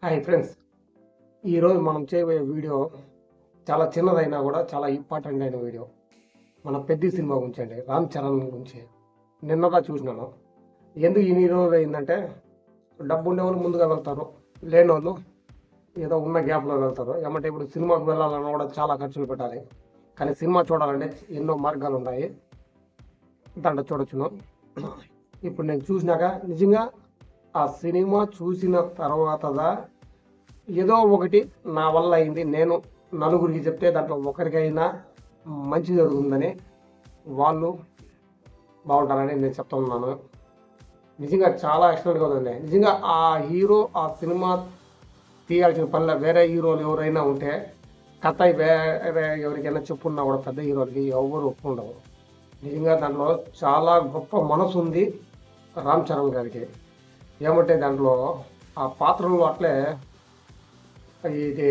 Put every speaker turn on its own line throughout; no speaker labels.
Hi friends, ఈరోజు మనం చేయబోయే వీడియో చాలా చిన్నదైనా కూడా చాలా ఇంపార్టెంట్ అయిన వీడియో. మన పెద్ద సినిమా గురించి అండి, రామ్ చరణ్ గురించి. నిన్నదా చూసినాను. ఎందుకు ఈ రోజు అయిందంటే, డబ్బు ఉండేవాళ్ళు ముందుగా వెళ్తారు, లేని వాళ్ళు ఏదో ఉన్న గ్యాప్లో వెళ్తారు. ఏమంటే ఇప్పుడు సినిమాకు వెళ్ళాలన్నా కూడా చాలా ఖర్చులు పెట్టాలి. కానీ సినిమా చూడాలంటే ఎన్నో మార్గాలు ఉన్నాయి, దాంట్లో చూడొచ్చును. ఇప్పుడు నేను చూసినాక నిజంగా ఆ సినిమా చూసిన తర్వాతదా ఏదో ఒకటి నా వల్ల అయింది, నేను నలుగురికి చెప్తే దాంట్లో ఒకరికైనా మంచి జరుగుతుందని, వాళ్ళు బాగుంటారని నేను చెప్తున్నాను. నిజంగా చాలా ఎక్సలెంట్గా ఉందండి. నిజంగా ఆ హీరో ఆ సినిమా తీయాల్సిన పనిలో వేరే హీరోలు ఎవరైనా ఉంటే కథ వేరే ఎవరికైనా చెప్పున్నా కూడా పెద్ద హీరోలకి ఎవరు ఒప్పుకుండవు. నిజంగా దాంట్లో చాలా గొప్ప మనసు ఉంది రామ్ చరణ్ గారికి. ఏమంటే దాంట్లో ఆ పాత్రలు అట్లే ఇది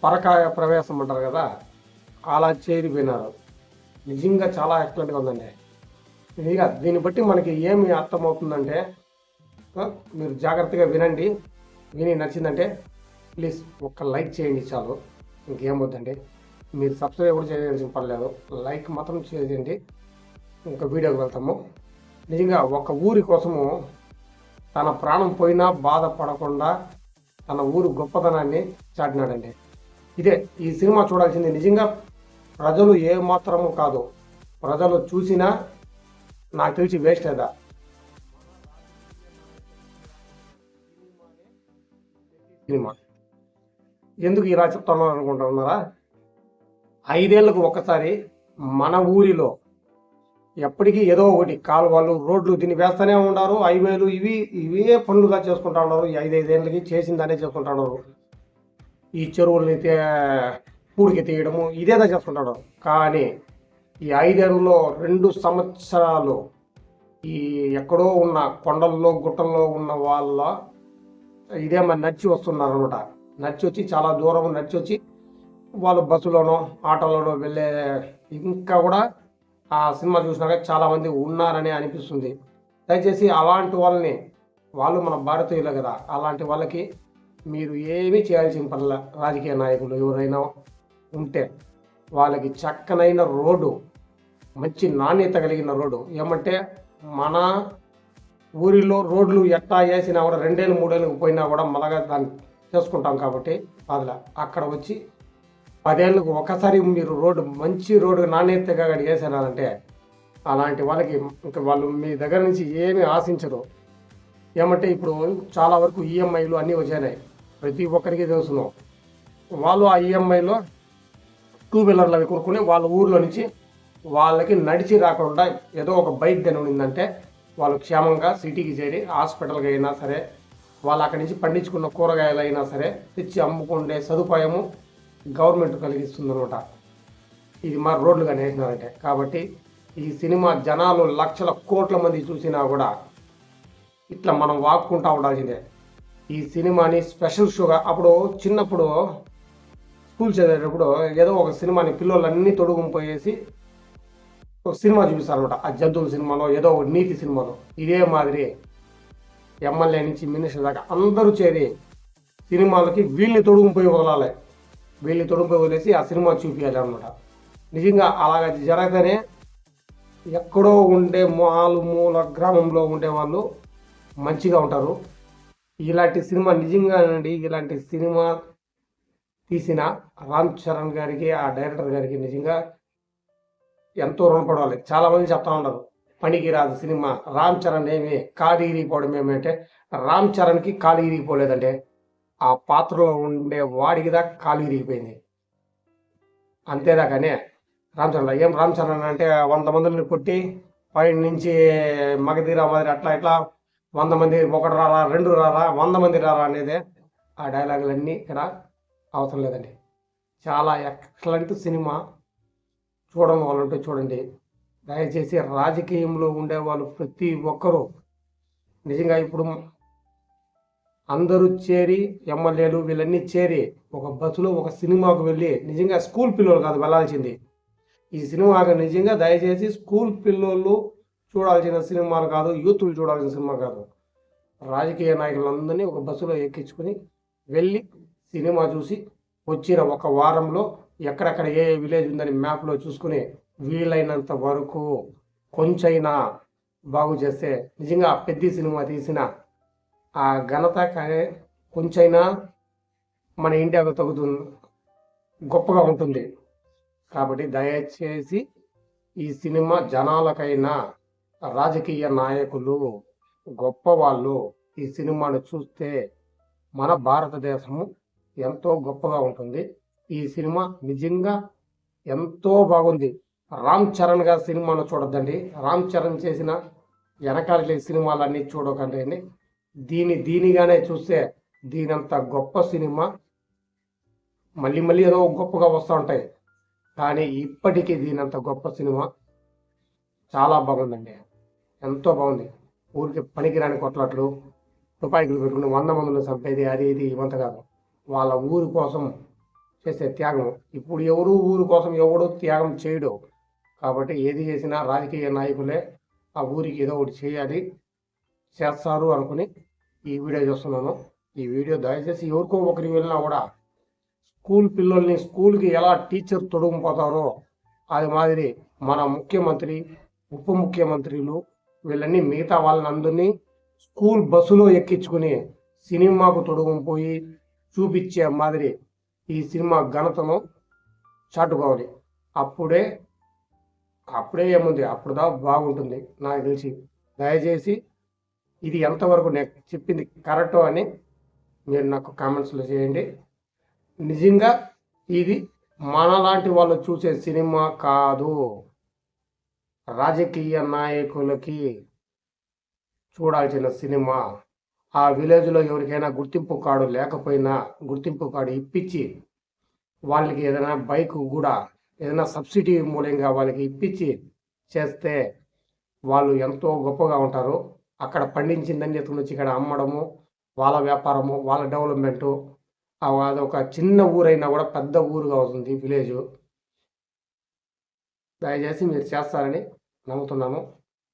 పరకాయ ప్రవేశం అంటారు కదా, అలా చేరిపోయినారు. నిజంగా చాలా ఎక్సలెంట్గా ఉందండి. ఇక దీన్ని బట్టి మనకి ఏమి అర్థమవుతుందంటే, మీరు జాగ్రత్తగా వినండి. విని నచ్చిందంటే ప్లీజ్ ఒక్క లైక్ చేయండి చాలు, ఇంకేం వద్దండి. మీరు సబ్స్క్రైబ్ కూడా చేయాల్సిన పర్లేదు, లైక్ మాత్రం చేయండి. ఇంకా వీడియోకి వెళ్తాము. నిజంగా ఒక ఊరి కోసము తన ప్రాణం పోయినా బాధపడకుండా తన ఊరు గొప్పతనాన్ని చాటినాడండి. ఇదే ఈ సినిమా చూడాల్సింది. నిజంగా ప్రజలు ఏ మాత్రము కాదు, ప్రజలు చూసినా నాకు తెలిసి వేస్ట్ లేదా. సినిమా ఎందుకు ఇలా చెప్తున్నాను అనుకుంటున్నారా? 5 ఏళ్లకు ఒక్కసారి మన ఊరిలో ఎప్పటికీ ఏదో ఒకటి కాలువలు రోడ్లు దీన్ని వేస్తూనే ఉన్నారు. హైవేలు ఇవే పనులుగా చేసుకుంటా ఉన్నారు. ఈ 5 ఏళ్ళకి చేసిందనే చేసుకుంటా ఉన్నారు. ఈ చెరువుల్ని పూడికి తీయడము ఇదేదా చేసుకుంటాడు. కానీ ఈ 5 ఏళ్ళలో 2 సంవత్సరాలు ఈ ఎక్కడో ఉన్న కొండల్లో గుట్టల్లో ఉన్న వాళ్ళ ఇదే మరి నడిచి వస్తున్నారు అనమాట. నడిచి వచ్చి చాలా దూరం నడిచి వచ్చి వాళ్ళు బస్సులోనో ఆటోలోనో వెళ్ళే, ఇంకా కూడా ఆ సినిమా చూసినాక చాలామంది ఉన్నారని అనిపిస్తుంది. దయచేసి అలాంటి వాళ్ళని, వాళ్ళు మన భారతీయులు కదా, అలాంటి వాళ్ళకి మీరు ఏమీ చేయాల్సిన పనుల. రాజకీయ నాయకులు ఎవరైనా ఉంటే వాళ్ళకి చక్కనైన రోడ్డు, మంచి నాణ్యత కలిగిన రోడ్డు. ఏమంటే మన ఊరిలో రోడ్లు ఎట్టా వేసినా కూడా 2 ఏళ్ళు 3 ఏళ్ళకి పోయినా కూడా మళ్ళగా దాన్ని చేసుకుంటాం. కాబట్టి అదిలా అక్కడ వచ్చి 10 ఏళ్ళకు ఒకసారి మీరు రోడ్డు మంచి రోడ్డు నాణ్యతగా వేసారంటే అలాంటి వాళ్ళకి ఇంకా వాళ్ళు మీ దగ్గర నుంచి ఏమీ ఆశించరు. ఏమంటే ఇప్పుడు చాలా వరకు ఈఎంఐలు అన్నీ వచ్చాయి, ప్రతి ఒక్కరికి తెలుసును. వాళ్ళు ఆ ఈఎంఐలో 2 వీలర్లు అవి కొనుక్కుని వాళ్ళ ఊర్లో నుంచి వాళ్ళకి నడిచి రాకుండా ఏదో ఒక బైక్ కానీ ఉండిందంటే వాళ్ళు క్షేమంగా సిటీకి చేరి హాస్పిటల్కి అయినా సరే, వాళ్ళు అక్కడి నుంచి పండించుకున్న కూరగాయలు అయినా సరే తెచ్చి అమ్ముకుండే సదుపాయము గవర్నమెంట్ కలిగిస్తుంది అనమాట. ఇది మా రోడ్లు కానీ వేసినారంటే. కాబట్టి ఈ సినిమా జనాలు లక్షల కోట్ల మంది చూసినా కూడా ఇట్లా మనం వాక్కుంటా ఉండాల్సిందే. ఈ సినిమాని స్పెషల్ షోగా అప్పుడు చిన్నప్పుడు స్కూల్ చదివేటప్పుడు ఏదో ఒక సినిమాని పిల్లలన్నీ తొడుగుపోయేసి ఒక సినిమా చూపిస్తారనమాట. ఆ జంతువుల సినిమాలో ఏదో ఒక నీతి సినిమాలో ఇదే మాదిరి ఎమ్మెల్యే నుంచి మినిస్టర్ దాకా అందరూ చేరి సినిమాలకి వీళ్ళని తొడుగుపోయి వదలాలి, వీళ్ళని తొడుగుపోయి వదిలేసి ఆ సినిమా చూపించాలి అనమాట. నిజంగా అలాగ జరగనే ఎక్కడో ఉండే మూల గ్రామంలో ఉండే వాళ్ళు మంచిగా ఉంటారు. ఇలాంటి సినిమా నిజంగా అండి, ఇలాంటి సినిమా తీసిన రామ్ చరణ్ గారికి, ఆ డైరెక్టర్ గారికి నిజంగా ఎంతో రుణపడాలి. చాలామంది చెప్తా ఉంటారు పనికి రాదు సినిమా, రామ్ చరణ్ ఏమి కాలు ఇరిగిపోవడం ఏమంటే, రామ్ చరణ్కి కాలు ఇరిగిపోలేదంటే ఆ పాత్రలో ఉండే వాడికి దాకా కాలు ఇరిగిపోయింది, అంతేదాకానే. రామ్ చరణ్ అంటే 100 మందిని కొట్టి పైన నుంచి మగధీరా మాదిరి అట్లా ఇట్లా 100 మంది, 1 రారా 2 రారా 100 మంది రారా అనేది ఆ డైలాగులన్నీ ఇక్కడ అవసరం లేదండి. చాలా ఎక్సలెంట్ సినిమా. చూడడం వాళ్ళంటే చూడండి. దయచేసి రాజకీయంలో ఉండేవాళ్ళు ప్రతి ఒక్కరూ నిజంగా ఇప్పుడు అందరూ చేరి, ఎమ్మెల్యేలు వీళ్ళన్నీ చేరి ఒక బస్సులో ఒక సినిమాకు వెళ్ళి, నిజంగా స్కూల్ పిల్లలు కాదు వెళ్ళాల్సింది ఈ సినిమాకి. నిజంగా దయచేసి స్కూల్ పిల్లలు చూడాల్సిన సినిమాలు కాదు, యూత్లు చూడాల్సిన సినిమా కాదు. రాజకీయ నాయకులందరినీ ఒక బస్సులో ఎక్కించుకుని వెళ్ళి సినిమా చూసి వచ్చిన ఒక వారంలో ఎక్కడెక్కడ ఏ విలేజ్ ఉందని మ్యాప్లో చూసుకుని వీలైనంత వరకు కొంచెమైనా బాగు చేస్తే నిజంగా పెద్ద సినిమా తీసిన ఆ ఘనత కొంచెమైనా మన ఇండియాకు తగ్గుతుంది, గొప్పగా ఉంటుంది. కాబట్టి దయచేసి ఈ సినిమా జనాలకైనా రాజకీయ నాయకులు గొప్ప వాళ్ళు ఈ సినిమాను చూస్తే మన భారతదేశము ఎంతో గొప్పగా ఉంటుంది. ఈ సినిమా నిజంగా ఎంతో బాగుంది. రామ్ చరణ్ గారి సినిమాను చూడొద్దండి. రామ్ చరణ్ చేసిన వెనకాల సినిమాలన్నీ చూడకండి. దీనిగానే చూస్తే దీనంత గొప్ప సినిమా మళ్ళీ మళ్ళీ ఏదో గొప్పగా వస్తూ ఉంటాయి, కానీ ఇప్పటికీ దీనంత గొప్ప సినిమా చాలా బాగుందండి. ఎంతో బాగుంది. ఊరికి పనికిరాని కొట్లాట్లు, తుపాకులు పెట్టుకుని 100 మందిని చంపేది, అది ఇది ఇవంత కాదు. వాళ్ళ ఊరి కోసం చేసే త్యాగం. ఇప్పుడు ఎవరు ఊరి కోసం ఎవడు త్యాగం చేయడు. కాబట్టి ఏది చేసినా రాజకీయ నాయకులే ఆ ఊరికి ఏదో ఒకటి చేయాలి, చేస్తారు అనుకుని ఈ వీడియో చూస్తున్నాను. ఈ వీడియో దయచేసి ఎవరికో ఒకరికి వెళ్ళినా కూడా స్కూల్ పిల్లల్ని స్కూల్కి ఎలా టీచర్ తొడుగుపోతారో అది మాదిరి మన ముఖ్యమంత్రి, ఉప ముఖ్యమంత్రులు వీళ్ళని మిగతా వాళ్ళని స్కూల్ బస్సులో ఎక్కించుకుని సినిమాకు తొడుగుపోయి చూపించే మాదిరి ఈ సినిమా ఘనతను చాటుకోవాలి. అప్పుడే ఏముంది, అప్పుడుదా బాగుంటుంది నాకు తెలిసి. దయచేసి ఇది ఎంతవరకు నేను చెప్పింది కరెక్టో అని మీరు నాకు కామెంట్స్లో చేయండి. నిజంగా ఇది మనలాంటి వాళ్ళు చూసే సినిమా కాదు, రాజకీయ నాయకులకి చూడాల్సిన సినిమా. ఆ విలేజ్లో ఎవరికైనా గుర్తింపు కార్డు లేకపోయినా గుర్తింపు కార్డు ఇప్పించి వాళ్ళకి ఏదైనా బైక్ కూడా ఏదైనా సబ్సిడీ మూలంగా వాళ్ళకి ఇప్పించి చేస్తే వాళ్ళు ఎంతో గొప్పగా ఉంటారు. అక్కడ పండించిందని ఎత్తుకుని వచ్చి ఇక్కడ అమ్మడము, వాళ్ళ వ్యాపారము, వాళ్ళ డెవలప్మెంటు. అదొక చిన్న ఊరైనా కూడా పెద్ద ఊరుగా అవుతుంది విలేజ్. దయచేసి మీరు చేస్తారని నమ్ముతున్నాను.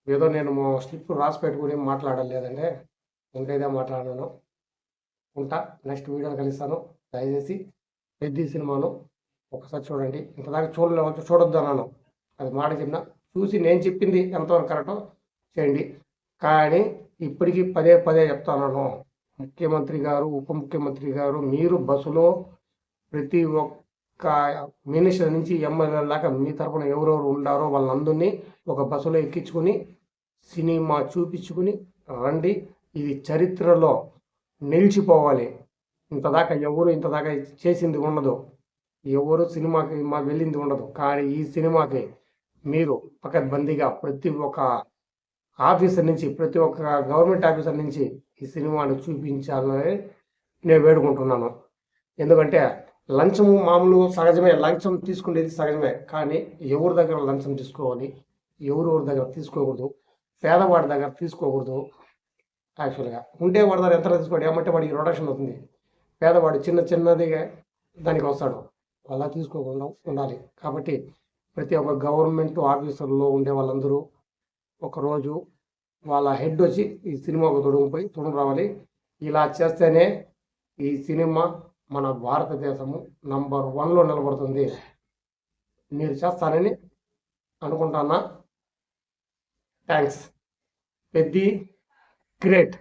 ఏదో నేను స్లిప్ రాసి పెట్టుకుని మాట్లాడలేదంటే ఉండేదే మాట్లాడాను. ఉంటా, నెక్స్ట్ వీడియోలో కలుస్తాను. దయచేసి పెద్ద సినిమాను ఒకసారి చూడండి. ఇంతదాకా చూడొద్దు అన్నాను, అది మాట చెప్పిన. చూసి నేను చెప్పింది ఎంతవరకు కరెక్టో చేయండి. కానీ ఇప్పటికీ పదే చెప్తాను, ముఖ్యమంత్రి గారు, ఉప ముఖ్యమంత్రి గారు, మీరు బస్సులో ప్రతి ఒక్క మినిస్టర్ నుంచి ఎమ్మెల్యే దాకా మీ తరఫున ఎవరెవరు ఉండారో వాళ్ళందరినీ ఒక బస్సులో ఎక్కించుకుని సినిమా చూపించుకుని రండి. ఇది చరిత్రలో నిలిచిపోవాలి. ఇంతదాకా చేసింది ఉండదు, ఎవరు సినిమాకి వెళ్ళింది ఉండదు. కానీ ఈ సినిమాకి మీరు పకడ్బందీగా ప్రతి ఒక్క ఆఫీసర్ నుంచి, ప్రతి ఒక్క గవర్నమెంట్ ఆఫీసర్ నుంచి ఈ సినిమాను చూపించాలని నేను వేడుకుంటున్నాను. ఎందుకంటే లంచము మామూలు సహజమే, లంచం తీసుకునేది సహజమే. కానీ ఎవరి దగ్గర లంచం తీసుకోవాలి, ఎవరెవరి దగ్గర తీసుకోకూడదు, పేదవాడి దగ్గర తీసుకోకూడదు. యాక్చువల్గా ఉండేవాడి దగ్గర ఎంత తీసుకోండి, ఏమంటే వాడికి రొటేషన్ అవుతుంది. పేదవాడు చిన్నదిగా దానికి వస్తాడు, అలా తీసుకోకుండా ఉండాలి. కాబట్టి ప్రతి ఒక్క గవర్నమెంట్ ఆఫీసర్లో ఉండే వాళ్ళందరూ ఒకరోజు వాళ్ళ హెడ్ వచ్చి ఈ సినిమాకు తొడుగు రావాలి. ఇలా చేస్తేనే ఈ సినిమా మన భారతదేశము నంబర్ 1లో నిలబడుతుంది. మీరు చేస్తారని అనుకుంటున్నా. థ్యాంక్స్. పెద్ద గ్రేట్.